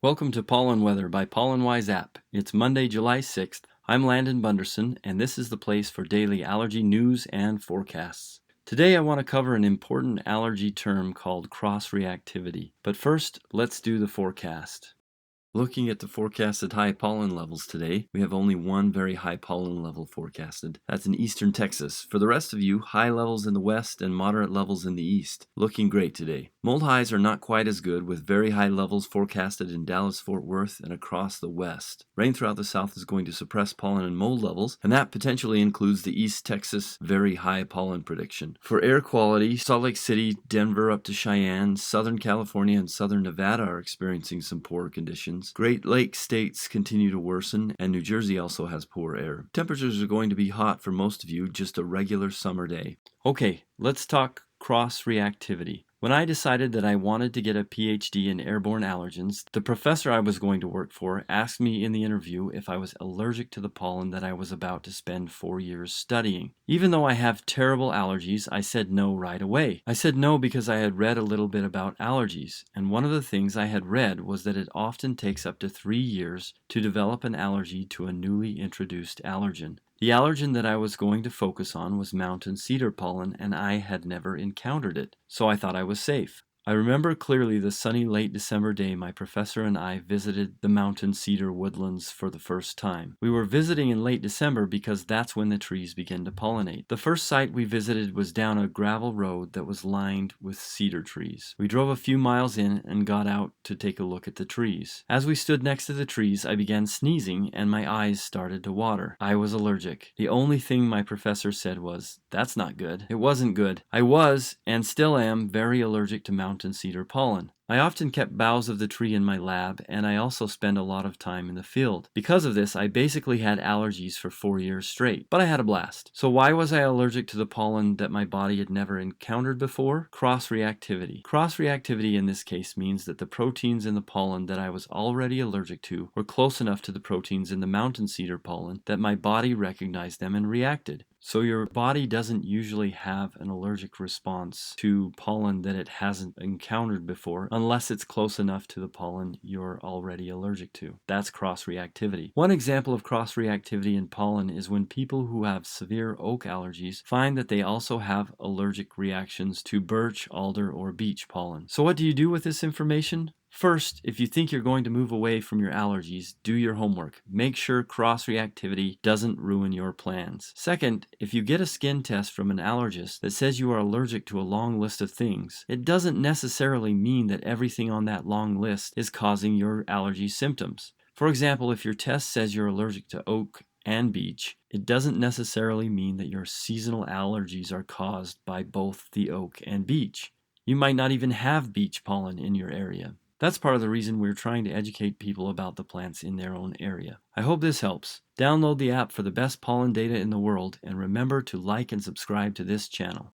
Welcome to Pollen Weather by Pollen Wise App. It's Monday, July 6th. I'm Landon Bunderson, and this is the place for daily allergy news and forecasts. Today I want to cover an important allergy term called cross-reactivity. But first, let's do the forecast. Looking at the forecasted high pollen levels today, we have only one very high pollen level forecasted. That's in eastern Texas. For the rest of you, high levels in the west and moderate levels in the east. Looking great today. Mold highs are not quite as good, with very high levels forecasted in Dallas-Fort Worth and across the west. Rain throughout the south is going to suppress pollen and mold levels, and that potentially includes the East Texas very high pollen prediction. For air quality, Salt Lake City, Denver up to Cheyenne, Southern California, and Southern Nevada are experiencing some poor conditions. Great Lakes states continue to worsen, and New Jersey also has poor air. Temperatures are going to be hot for most of you, just a regular summer day. Okay, let's talk cross-reactivity. When I decided that I wanted to get a PhD in airborne allergens, the professor I was going to work for asked me in the interview if I was allergic to the pollen that I was about to spend 4 years studying. Even though I have terrible allergies, I said no right away. I said no because I had read a little bit about allergies, and one of the things I had read was that it often takes up to 3 years to develop an allergy to a newly introduced allergen. The allergen that I was going to focus on was mountain cedar pollen, and I had never encountered it, so I thought I was safe. I remember clearly the sunny late December day my professor and I visited the mountain cedar woodlands for the first time. We were visiting in late December because that's when the trees begin to pollinate. The first site we visited was down a gravel road that was lined with cedar trees. We drove a few miles in and got out to take a look at the trees. As we stood next to the trees, I began sneezing and my eyes started to water. I was allergic. The only thing my professor said was, "That's not good." It wasn't good. I was, and still am, very allergic to mountain cedar pollen. I often kept boughs of the tree in my lab, and I also spend a lot of time in the field. Because of this, I basically had allergies for 4 years straight, but I had a blast. So why was I allergic to the pollen that my body had never encountered before? Cross-reactivity. Cross-reactivity in this case means that the proteins in the pollen that I was already allergic to were close enough to the proteins in the mountain cedar pollen that my body recognized them and reacted. So your body doesn't usually have an allergic response to pollen that it hasn't encountered before unless it's close enough to the pollen you're already allergic to. That's cross-reactivity. One example of cross-reactivity in pollen is when people who have severe oak allergies find that they also have allergic reactions to birch, alder, or beech pollen. So what do you do with this information? First, if you think you're going to move away from your allergies, do your homework. Make sure cross-reactivity doesn't ruin your plans. Second, if you get a skin test from an allergist that says you are allergic to a long list of things, it doesn't necessarily mean that everything on that long list is causing your allergy symptoms. For example, if your test says you're allergic to oak and beech, it doesn't necessarily mean that your seasonal allergies are caused by both the oak and beech. You might not even have beech pollen in your area. That's part of the reason we're trying to educate people about the plants in their own area. I hope this helps. Download the app for the best pollen data in the world, and remember to like and subscribe to this channel.